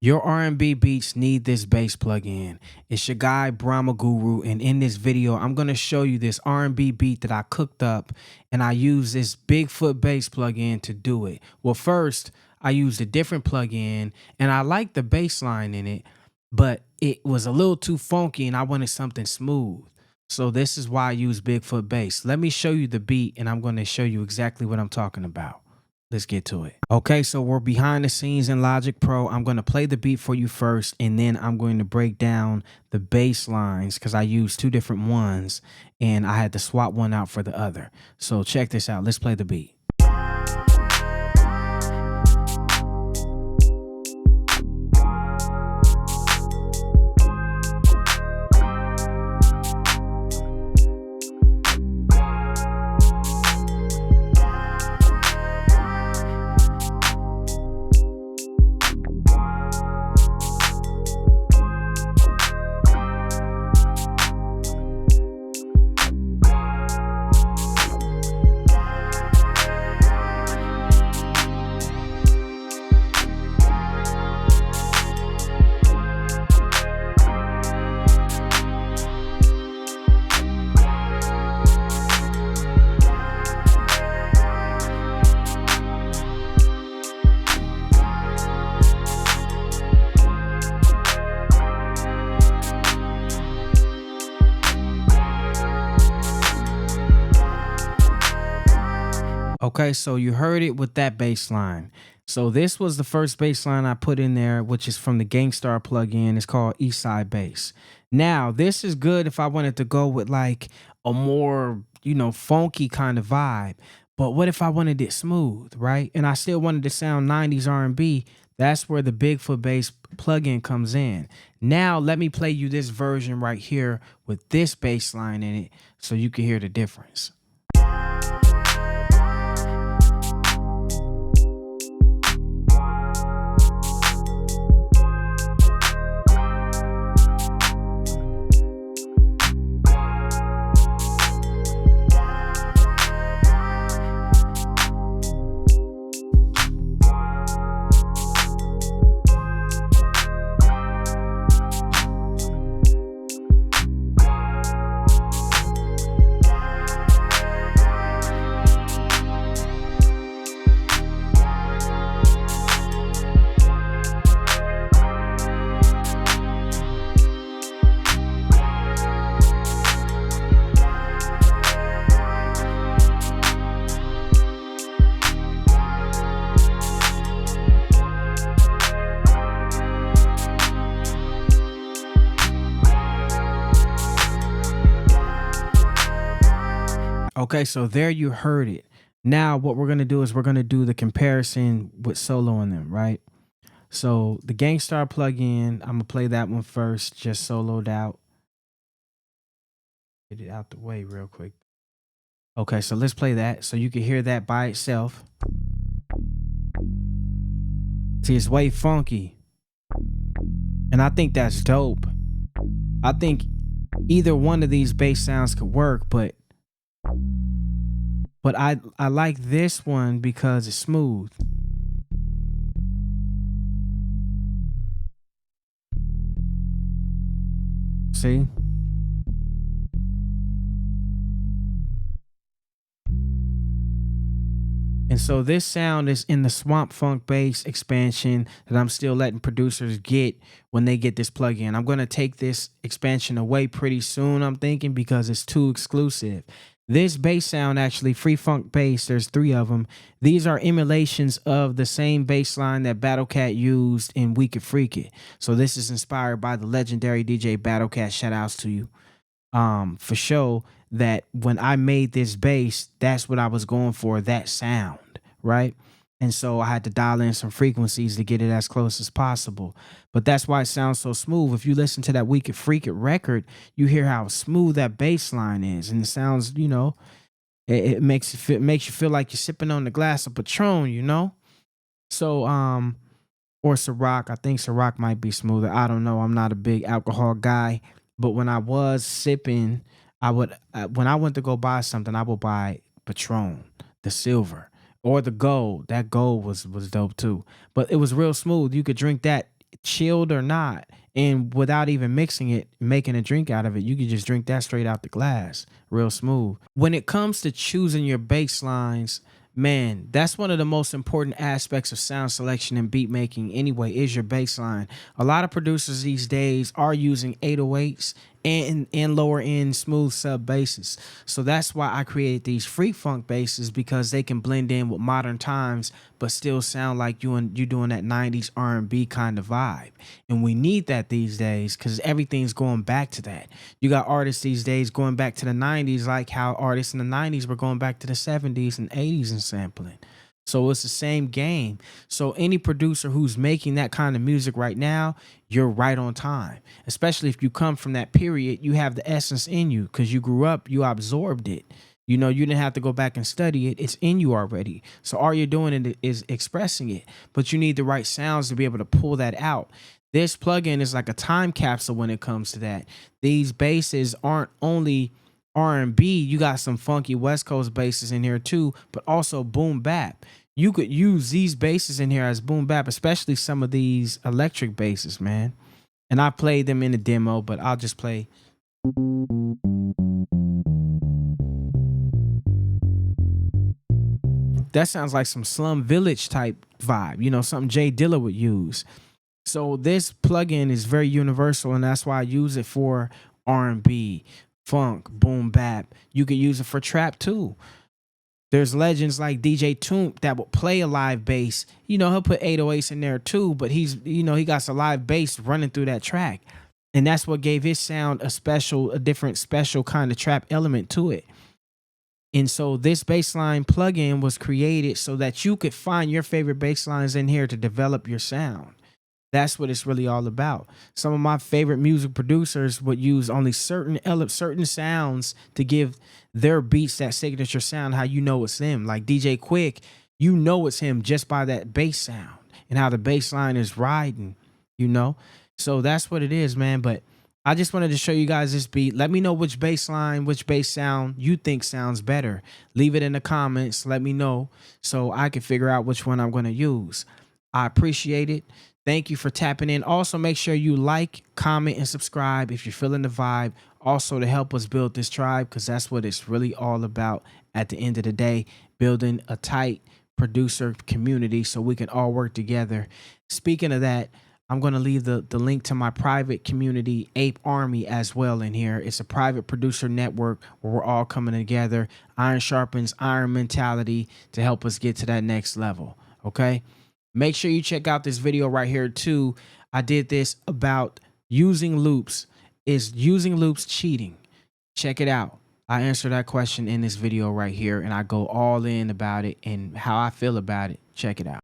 Your R&B beats need this bass plugin. It's your guy Brahma Guru, and in this video I'm going to show you this R&B beat that I cooked up, and I use this Bigfoot bass plugin to do it. Well, first I used a different plugin, and I like the bass line in it, but it was a little too funky and I wanted something smooth. So this is why I use Bigfoot bass. Let me show you the beat, and I'm going to show you exactly what I'm talking about. Let's get to it. Okay, so we're behind the scenes in Logic Pro. I'm going to play the beat for you first, and then I'm going to break down the bass lines because I used two different ones, and I had to swap one out for the other. So check this out. Let's play the beat. Okay, so you heard it with that bass line. So this was the first bass line I put in there, which is from the Gangstar plugin. It's called Eastside Bass. Now, this is good if I wanted to go with like a more, funky kind of vibe. But what if I wanted it smooth, right? And I still wanted to sound 90s R&B. That's where the Bigfoot bass plugin comes in. Now, let me play you this version right here with this bass line in it so you can hear the difference. Okay, so there you heard it. Now what we're going to do is we're going to do the comparison with soloing them, right? So the Gangstar plugin, I'm going to play that one first, just soloed out. Get it out the way real quick. Okay, so let's play that so you can hear that by itself. See, it's way funky. And I think that's dope. I think either one of these bass sounds could work, but I like this one because it's smooth. See? And so this sound is in the Swamp Funk bass expansion that I'm still letting producers get when they get this plugin. I'm going to take this expansion away pretty soon, I'm thinking, because it's too exclusive. This bass sound, actually, Free Funk Bass, there's 3 of them. These are emulations of the same bass line that Battlecat used in We Could Freak It. So this is inspired by the legendary DJ Battlecat. Shout outs to you. For sure that when I made this bass, that's what I was going for, that sound, right? And so I had to dial in some frequencies to get it as close as possible. But that's why it sounds so smooth. If you listen to that We Could Freak It record, you hear how smooth that bass line is. And it sounds, it makes you feel like you're sipping on the glass of Patron, So, or Ciroc. I think Ciroc might be smoother. I don't know. I'm not a big alcohol guy. But when I was sipping, when I went to go buy something, I would buy Patron, the silver, or the gold. That gold was dope too. But it was real smooth. You could drink that chilled or not. And without even mixing it, making a drink out of it, you can just drink that straight out the glass, real smooth. When it comes to choosing your bass lines, man, that's one of the most important aspects of sound selection and beat making anyway, is your bass line. A lot of producers these days are using 808s and lower end smooth sub basses. So that's why I created these free funk basses, because they can blend in with modern times but still sound like you doing that 90s R&B kind of vibe. And we need that these days because everything's going back to that. You got artists these days going back to the 90s, like how artists in the 90s were going back to the 70s and 80s and sampling. So it's the same game. So any producer who's making that kind of music right now, you're right on time. Especially if you come from that period, you have the essence in you because you grew up, you absorbed it. You know, you didn't have to go back and study it. It's in you already. So all you're doing is expressing it. But you need the right sounds to be able to pull that out. This plugin is like a time capsule when it comes to that. These basses aren't only R&B, you got some funky West Coast basses in here too, but also boom bap. You could use these basses in here as boom bap, especially some of these electric basses, man. And I played them in the demo, but I'll just play. That sounds like some Slum Village type vibe, you know, something Jay Dilla would use. So this plugin is very universal, and that's why I use it for R&B, funk, boom bap. You can use it for trap too. There's legends like DJ Toomp that will play a live bass. You know, he'll put 808s in there too, but he got some live bass running through that track. And that's what gave his sound a different special kind of trap element to it. And so this bassline plugin was created so that you could find your favorite bass lines in here to develop your sound. That's what it's really all about. Some of my favorite music producers would use only certain sounds to give their beats that signature sound, how you know it's them. Like DJ Quick, you know it's him just by that bass sound and how the bass line is riding, you know? So that's what it is, man. But I just wanted to show you guys this beat. Let me know which bass line, which bass sound you think sounds better. Leave it in the comments. Let me know so I can figure out which one I'm going to use. I appreciate it. Thank you for tapping in. Also, make sure you like, comment, and subscribe if you're feeling the vibe. Also, to help us build this tribe, because that's what it's really all about at the end of the day, building a tight producer community so we can all work together. Speaking of that, I'm going to leave the link to my private community, Ape Army, as well in here. It's a private producer network where we're all coming together. Iron sharpens iron mentality to help us get to that next level. Okay? Make sure you check out this video right here too. I did this about using loops. Is using loops cheating? Check it out. I answer that question in this video right here, and I go all in about it and how I feel about it. Check it out.